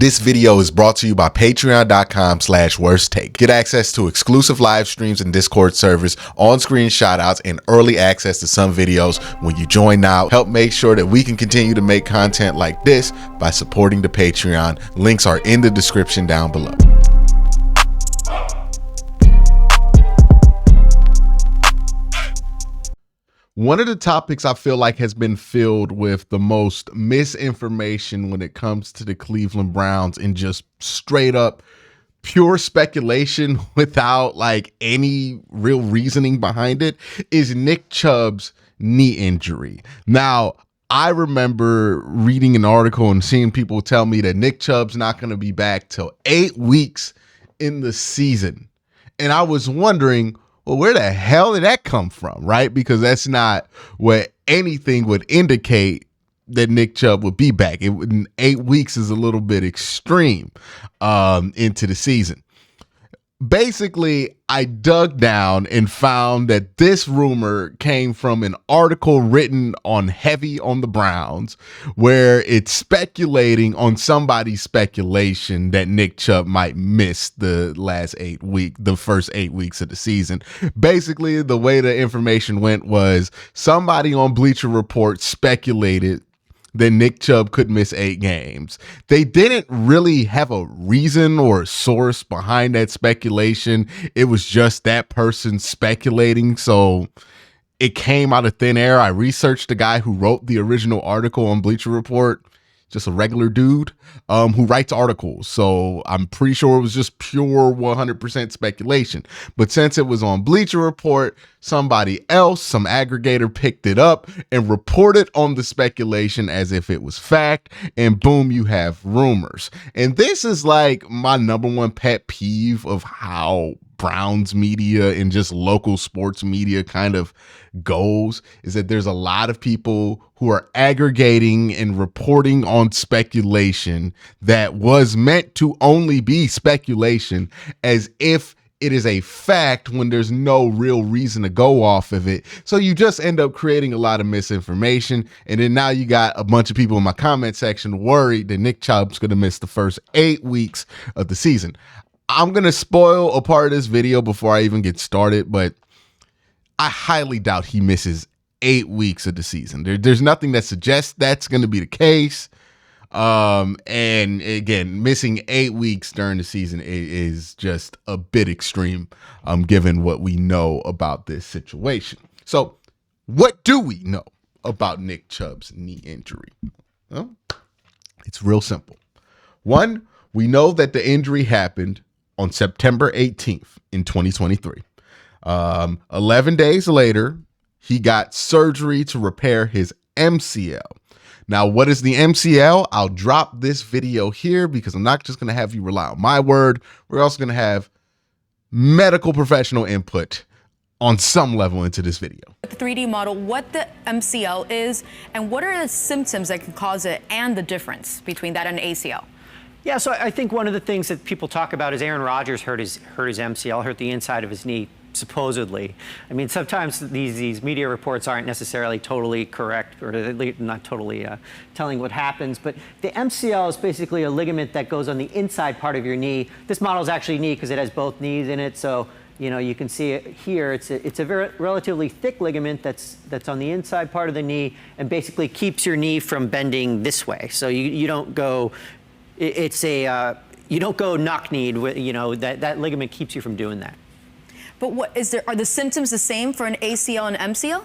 This video is brought to you by patreon.com/worsttake. Get access to exclusive live streams and Discord servers, on-screen shoutouts, and early access to some videos when you join now. Help make sure that we can continue to make content like this by supporting the Patreon. Links are in the description down below. One of the topics I feel like has been filled with the most misinformation when it comes to the Cleveland Browns and just straight up pure speculation without like any real reasoning behind it is Nick Chubbs' knee injury. Now, I remember reading an article and seeing people tell me that Nick Chubbs not going to be back till 8 weeks in the season. And I was wondering, well, where the hell did that come from, right? Because that's not what anything would indicate that Nick Chubb would be back. 8 weeks is a little bit extreme into the season. Basically, I dug down and found that this rumor came from an article written on Heavy on the Browns, where it's speculating on somebody's speculation that Nick Chubb might miss the first 8 weeks of the season. Basically, the way the information went was somebody on Bleacher Report speculated that Nick Chubb could miss 8 games. They didn't really have a reason or a source behind that speculation. It was just that person speculating. So it came out of thin air. I researched the guy who wrote the original article on Bleacher Report, just a regular dude who writes articles. So I'm pretty sure it was just pure 100% speculation. But since it was on Bleacher Report, somebody else, some aggregator picked it up and reported on the speculation as if it was fact. And boom, you have rumors. And this is like my number one pet peeve of how Browns media and just local sports media kind of goes, is that there's a lot of people who are aggregating and reporting on speculation that was meant to only be speculation as if it is a fact when there's no real reason to go off of it. So you just end up creating a lot of misinformation. And then now you got a bunch of people in my comment section worried that Nick Chubb's going to miss the first 8 weeks of the season. I'm going to spoil a part of this video before I even get started, but I highly doubt he misses 8 weeks of the season. There's nothing that suggests that's going to be the case. And again, missing 8 weeks during the season is just a bit extreme, given what we know about this situation. So what do we know about Nick Chubb's knee injury? Well, it's real simple. One, we know that the injury happened on September 18th in 2023. 11 days later, he got surgery to repair his MCL. Now, what is the MCL? I'll drop this video here because I'm not just going to have you rely on my word. We're also going to have medical professional input on some level into this video. The 3D model, what the MCL is, and what are the symptoms that can cause it, and the difference between that and ACL? Yeah, so I think one of the things that people talk about is Aaron Rodgers hurt his MCL, hurt the inside of his knee, supposedly. I mean, sometimes these media reports aren't necessarily totally correct, or not totally telling what happens. But the MCL is basically a ligament that goes on the inside part of your knee. This model is actually knee because it has both knees in it. So you can see it here. It's a very relatively thick ligament that's on the inside part of the knee and basically keeps your knee from bending this way. So you don't go. You don't go knock-kneed. That ligament keeps you from doing that. But are the symptoms the same for an ACL and MCL?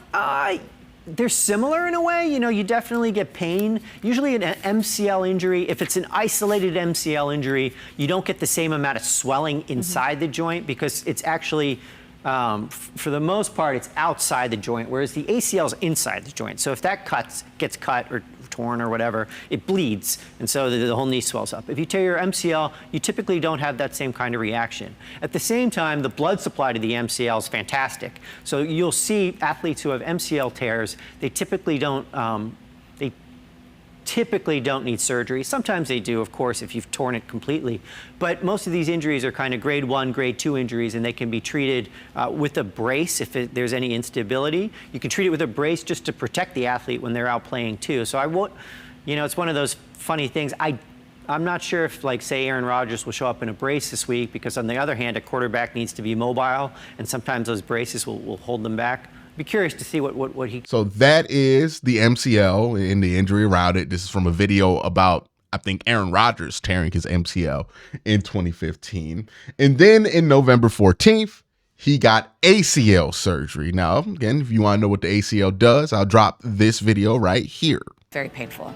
They're similar in a way. You definitely get pain. Usually an MCL injury, if it's an isolated MCL injury, you don't get the same amount of swelling inside the joint because it's actually, for the most part, it's outside the joint, whereas the ACL is inside the joint. So if that gets cut or torn or whatever, it bleeds, and so the whole knee swells up. If you tear your MCL, you typically don't have that same kind of reaction. At the same time, the blood supply to the MCL is fantastic. So you'll see athletes who have MCL tears, they typically don't need surgery. Sometimes they do, of course, if you've torn it completely. But most of these injuries are kind of grade 1, grade 2 injuries, and they can be treated with a brace if there's any instability. You can treat it with a brace just to protect the athlete when they're out playing too. So it's one of those funny things. I I'm not sure if, like, say, Aaron Rodgers will show up in a brace this week because, on the other hand, a quarterback needs to be mobile, and sometimes those braces will hold them back. Be curious to see what he. So that is the MCL and the injury around it. This is from a video about, I think, Aaron Rodgers tearing his MCL in 2015. And then in November 14th, he got ACL surgery. Now, again, if you want to know what the ACL does, I'll drop this video right here. Very painful.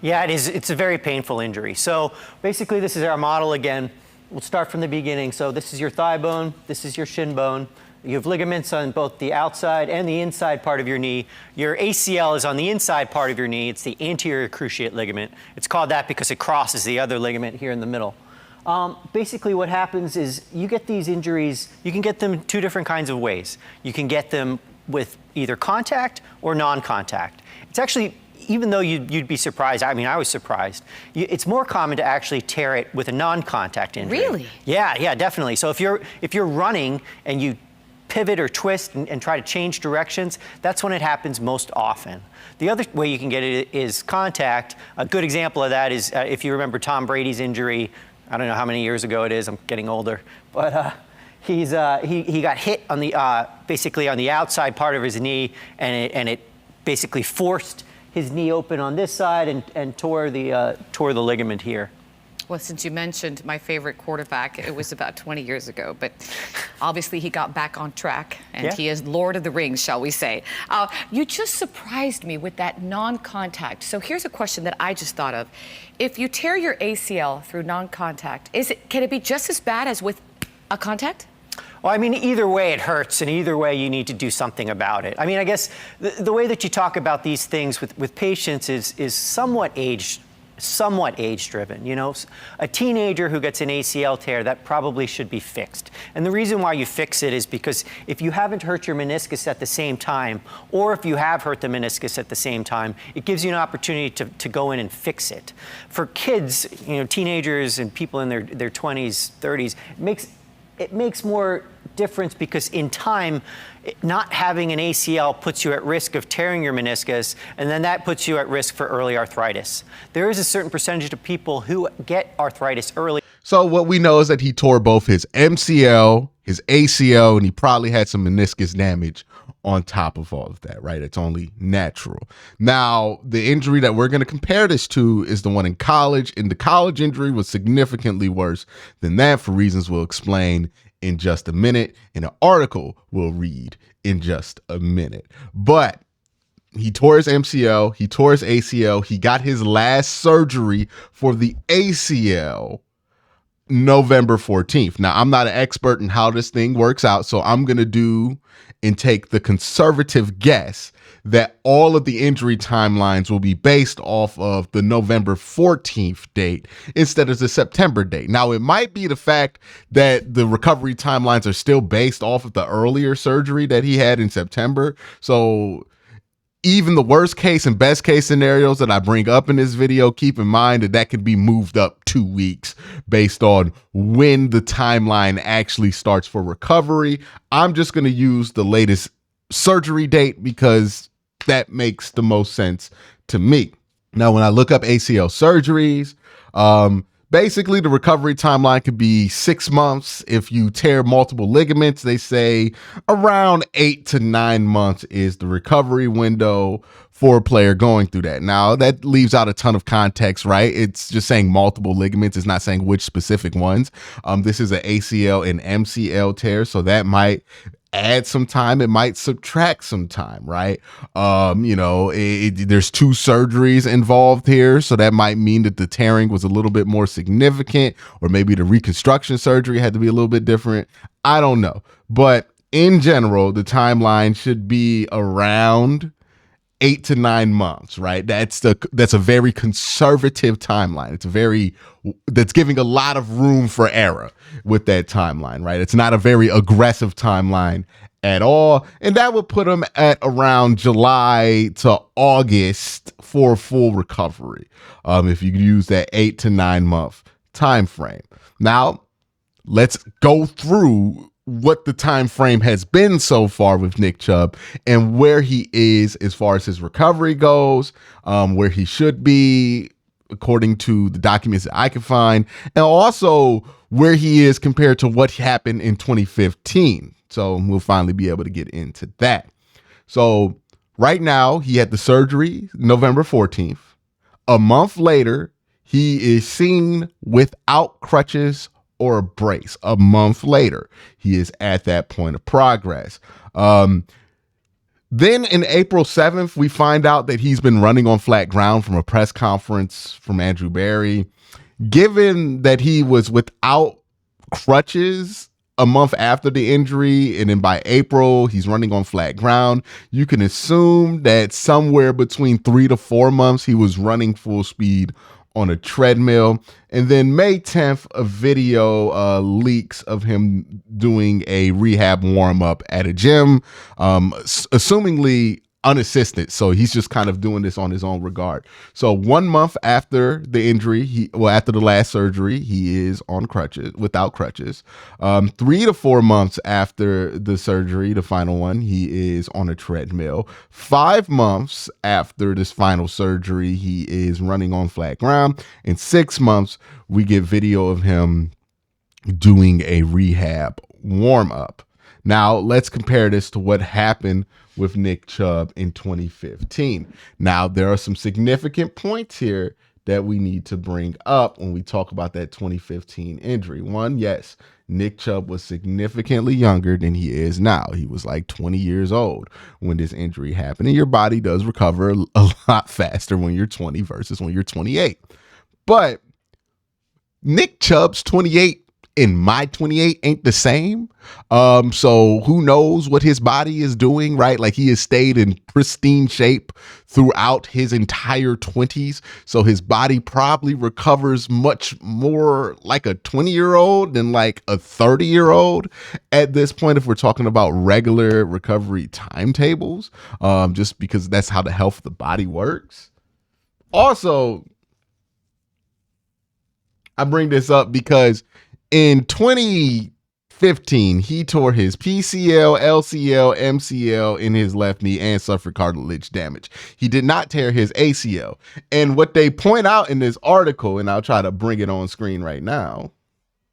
Yeah, it is. It's a very painful injury. So basically, this is our model again. We'll start from the beginning. So this is your thigh bone. This is your shin bone. You have ligaments on both the outside and the inside part of your knee. Your ACL is on the inside part of your knee. It's the anterior cruciate ligament. It's called that because it crosses the other ligament here in the middle. Basically, what happens is you get these injuries. You can get them two different kinds of ways. You can get them with either contact or non-contact. It's actually, even though you'd be surprised, I mean, I was surprised, it's more common to actually tear it with a non-contact injury. Really? Yeah, definitely. So if you're running and you pivot or twist and try to change directions, that's when it happens most often. The other way you can get it is contact. A good example of that is if you remember Tom Brady's injury, I don't know how many years ago it is, I'm getting older, but he got hit on the basically on the outside part of his knee, and it basically forced his knee open on this side and tore the ligament here. Well, since you mentioned my favorite quarterback, it was about 20 years ago, but obviously he got back on track, and he is Lord of the Rings, shall we say. You just surprised me with that non-contact. So here's a question that I just thought of. If you tear your ACL through non-contact, can it be just as bad as with a contact? Well, I mean, either way it hurts, and either way you need to do something about it. I mean, I guess the way that you talk about these things with patients is somewhat age-driven. You know, a teenager who gets an ACL tear, that probably should be fixed. And the reason why you fix it is because if you haven't hurt your meniscus at the same time, or if you have hurt the meniscus at the same time, it gives you an opportunity to go in and fix it. For kids, you know, teenagers and people in their 20s, 30s, it makes more difference because in time, not having an ACL puts you at risk of tearing your meniscus, and then that puts you at risk for early arthritis. There is a certain percentage of people who get arthritis early. So what we know is that he tore both his MCL, his ACL, and he probably had some meniscus damage on top of all of that, right? It's only natural. Now, the injury that we're going to compare this to is the one in college, and the college injury was significantly worse than that for reasons we'll explain in just a minute, in an article we'll read in just a minute. But he tore his MCL, he tore his ACL, he got his last surgery for the ACL November 14th. Now, I'm not an expert in how this thing works out, so I'm going to do and take the conservative guess that all of the injury timelines will be based off of the November 14th date instead of the September date. Now, it might be the fact that the recovery timelines are still based off of the earlier surgery that he had in September. So even the worst case and best case scenarios that I bring up in this video, keep in mind that could be moved up 2 weeks based on when the timeline actually starts for recovery. I'm just going to use the latest surgery date because that makes the most sense to me. Now, when I look up ACL surgeries, basically the recovery timeline could be 6 months. If you tear multiple ligaments, they say around 8 to 9 months is the recovery window for a player going through that. Now, that leaves out a ton of context, right? It's just saying multiple ligaments. It's not saying which specific ones. This is an ACL and MCL tear, so that might add some time, it might subtract some time, right? There's 2 surgeries involved here, so that might mean that the tearing was a little bit more significant, or maybe the reconstruction surgery had to be a little bit different. I don't know, but in general, the timeline should be around 8 to 9 months, right? That's a very conservative timeline. That's giving a lot of room for error with that timeline, right? It's not a very aggressive timeline at all. And that would put him at around July to August for full recovery. If you use that 8 to 9 month time frame. Now, let's go through what the time frame has been so far with Nick Chubb and where he is as far as his recovery goes, where he should be according to the documents that I can find, and also where he is compared to what happened in 2015. So we'll finally be able to get into that. So right now, he had the surgery November 14th. A month later, he is seen without crutches or a brace. A month later, he is at that point of progress. Then in April 7th, we find out that he's been running on flat ground from a press conference from Andrew Barry. Given that he was without crutches a month after the injury, and then by April, he's running on flat ground, you can assume that somewhere between 3 to 4 months, he was running full speed on a treadmill. And then May 10th, a video leaks of him doing a rehab warm-up at a gym, assumingly unassisted. So he's just kind of doing this on his own regard. So 1 month after the injury, after the last surgery, he is on crutches, without crutches. 3 to 4 months after the surgery, the final one, he is on a treadmill. 5 months after this final surgery, he is running on flat ground. In 6 months, we get video of him doing a rehab warm up. Now, let's compare this to what happened with Nick Chubb in 2015. Now, there are some significant points here that we need to bring up when we talk about that 2015 injury. One, yes, Nick Chubb was significantly younger than he is now. He was like 20 years old when this injury happened, and your body does recover a lot faster when you're 20 versus when you're 28. But Nick Chubb's 28 and my 28 ain't the same. So who knows what his body is doing, right? Like, he has stayed in pristine shape throughout his entire 20s. So his body probably recovers much more like a 20-year-old than like a 30-year-old at this point, if we're talking about regular recovery timetables, just because that's how the health of the body works. Also, I bring this up because in 2015, he tore his PCL, LCL, MCL in his left knee and suffered cartilage damage. He did not tear his ACL. And what they point out in this article, and I'll try to bring it on screen right now,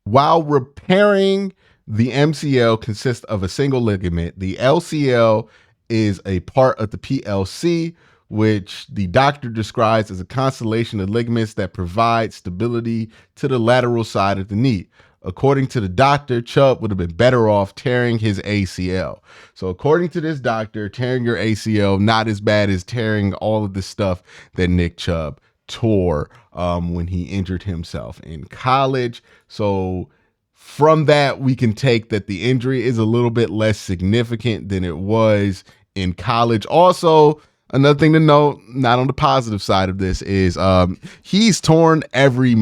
while repairing the MCL consists of a single ligament, the LCL is a part of the PLC, which the doctor describes as a constellation of ligaments that provide stability to the lateral side of the knee. According to the doctor, Chubb would have been better off tearing his ACL. So according to this doctor, tearing your ACL, not as bad as tearing all of the stuff that Nick Chubb tore when he injured himself in college. So from that, we can take that the injury is a little bit less significant than it was in college. Also, another thing to note, not on the positive side of this, is he's torn every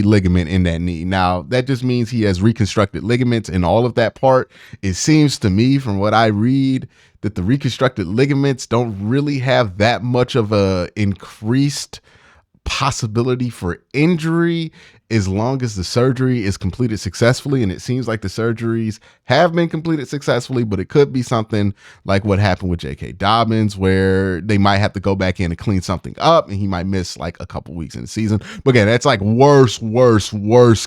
ligament in that knee. Now, that just means he has reconstructed ligaments in all of that part. It seems to me, from what I read, that the reconstructed ligaments don't really have that much of a increased possibility for injury as long as the surgery is completed successfully. And it seems like the surgeries have been completed successfully, but it could be something like what happened with J.K. Dobbins, where they might have to go back in and clean something up and he might miss like a couple weeks in the season. But again, that's like worst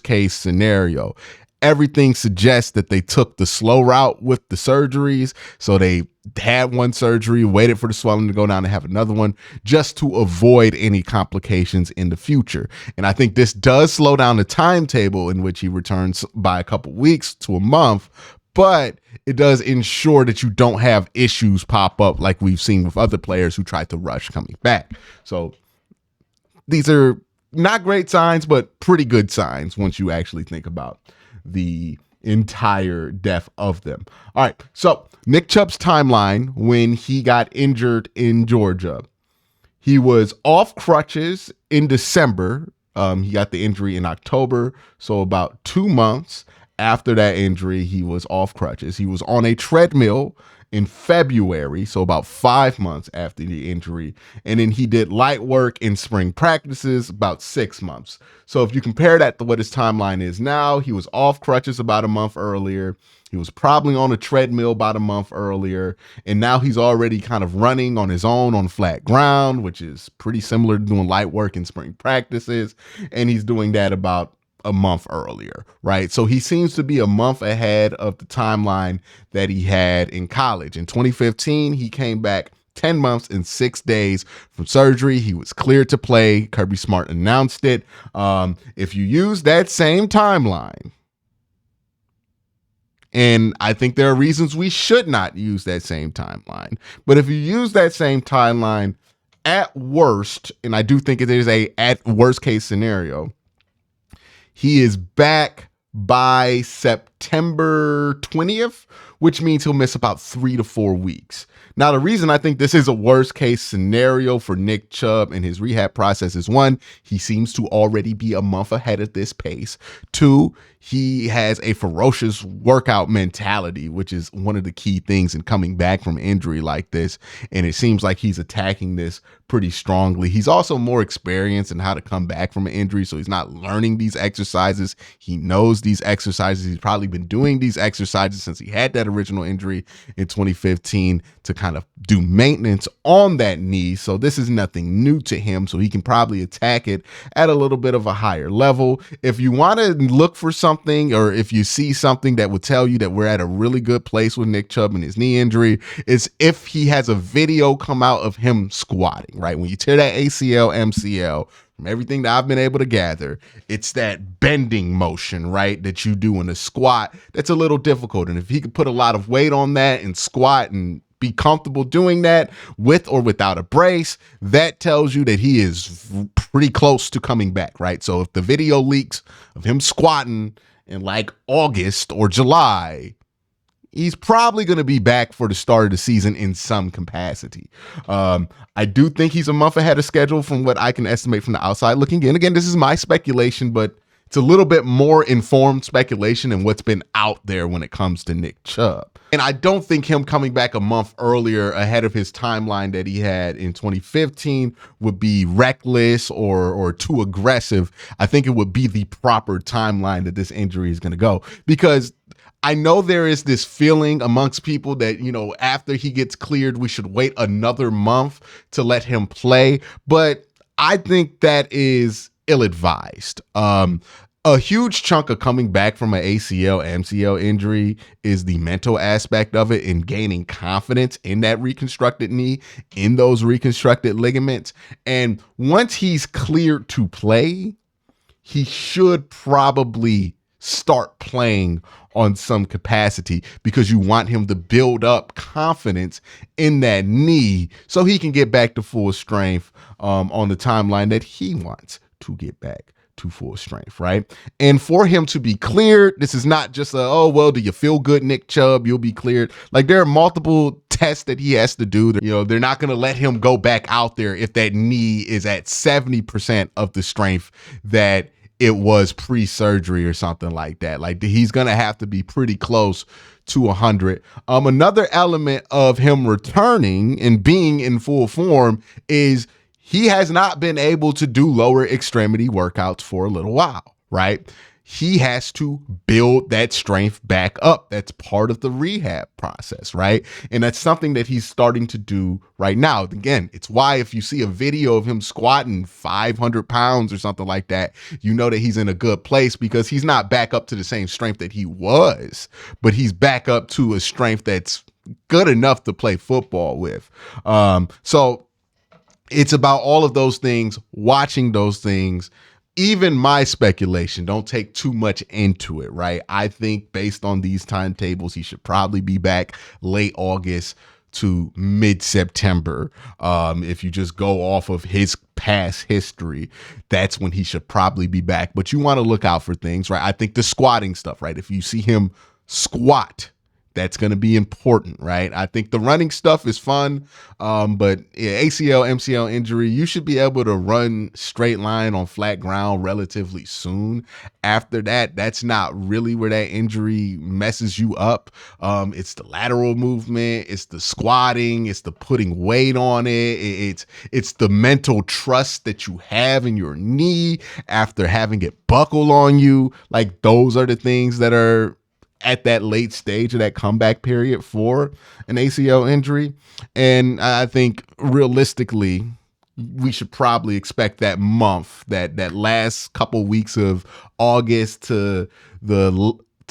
case scenario. Everything suggests that they took the slow route with the surgeries. So they had one surgery, waited for the swelling to go down and have another one just to avoid any complications in the future. And I think this does slow down the timetable in which he returns by a couple weeks to a month, but it does ensure that you don't have issues pop up like we've seen with other players who tried to rush coming back. So these are not great signs, but pretty good signs once you actually think about the entire depth of them. All right, so Nick Chubb's timeline when he got injured in Georgia. He was off crutches in December. He got the injury in October, so about 2 months after that injury, he was off crutches. He was on a treadmill in February, so about 5 months after the injury. And then he did light work in spring practices about 6 months. So if you compare that to what his timeline is now, he was off crutches about a month earlier. He was probably on a treadmill about a month earlier. And now he's already kind of running on his own on flat ground, which is pretty similar to doing light work in spring practices. And he's doing that about a month earlier, right? So he seems to be a month ahead of the timeline that he had in college. In 2015, he came back 10 months and 6 days from surgery. He was cleared to play. Kirby Smart announced it. If you use that same timeline, and I think there are reasons we should not use that same timeline, but if you use that same timeline, at worst, and I do think it is a at worst case scenario, he is back by September 20th, which means he'll miss about 3 to 4 weeks. Now, the reason I think this is a worst case scenario for Nick Chubb and his rehab process is, one, he seems to already be a month ahead at this pace. Two, he has a ferocious workout mentality, which is one of the key things in coming back from injury like this. And it seems like he's attacking this pretty strongly. He's also more experienced in how to come back from an injury, so he's not learning these exercises. He knows these exercises. He's probably been doing these exercises since he had that original injury in 2015 to kind of do maintenance on that knee. So this is nothing new to him, so he can probably attack it at a little bit of a higher level. If you want to look for something, or if you see something that would tell you that we're at a really good place with Nick Chubb and his knee injury, is if he has a video come out of him squatting. Right? When you tear that ACL, MCL, from everything that I've been able to gather, it's that bending motion, right, that you do in a squat that's a little difficult. And if he could put a lot of weight on that and squat and be comfortable doing that with or without a brace, that tells you that he is pretty close to coming back, right? So if the video leaks of him squatting in like August or July, he's probably going to be back for the start of the season in some capacity. I do think he's a month ahead of schedule from what I can estimate from the outside looking in. Again, this is my speculation, but it's a little bit more informed speculation than what's been out there when it comes to Nick Chubb. And I don't think him coming back a month earlier ahead of his timeline that he had in 2015 would be reckless or too aggressive. I think it would be the proper timeline that this injury is going to go, because I know there is this feeling amongst people that, you know, after he gets cleared, we should wait another month to let him play. But I think that is ill-advised. A huge chunk of coming back from an ACL, MCL injury is the mental aspect of it and gaining confidence in that reconstructed knee, in those reconstructed ligaments. And once he's cleared to play, he should probably start playing on some capacity, because you want him to build up confidence in that knee so he can get back to full strength on the timeline that he wants to get back to full strength, right? And for him to be cleared, this is not just a, oh, well, do you feel good, Nick Chubb? You'll be cleared. Like, there are multiple tests that he has to do. You know, they're not going to let him go back out there if that knee is at 70% of the strength that it was pre-surgery or something like that. Like, he's going to have to be pretty close to 100. Another element of him returning and being in full form is he has not been able to do lower extremity workouts for a little while, right? He has to build that strength back up. That's part of the rehab process, right? And that's something that he's starting to do right now. Again, it's why if you see a video of him squatting 500 pounds or something like that, you know that he's in a good place, because he's not back up to the same strength that he was, but he's back up to a strength that's good enough to play football with. So it's about all of those things, watching those things. Even my speculation, don't take too much into it, right? I think based on these timetables, he should probably be back late August to mid-September. If you just go off of his past history, that's when he should probably be back. But you want to look out for things, right? I think the squatting stuff, right? If you see him squat, That's going to be important, right? I think the running stuff is fun, but yeah, ACL, MCL injury, you should be able to run straight line on flat ground relatively soon. After that, that's not really where that injury messes you up. It's the lateral movement, it's the squatting, it's the putting weight on it, it's the mental trust that you have in your knee after having it buckle on you. Like, those are the things that are at that late stage of that comeback period for an ACL injury. And I think realistically, we should probably expect that month, that last couple weeks of August to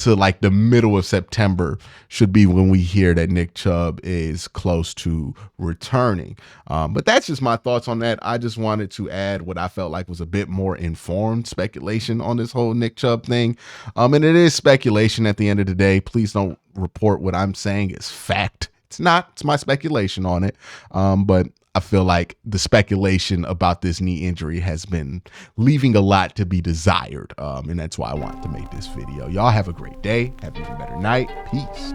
like the middle of September should be when we hear that Nick Chubb is close to returning. But that's just my thoughts on that. I just wanted to add what I felt like was a bit more informed speculation on this whole Nick Chubb thing. And it is speculation at the end of the day. Please don't report what I'm saying as fact. It's not. It's my speculation on it. But I feel like the speculation about this knee injury has been leaving a lot to be desired. And that's why I wanted to make this video. Y'all have a great day. Have an even better night. Peace.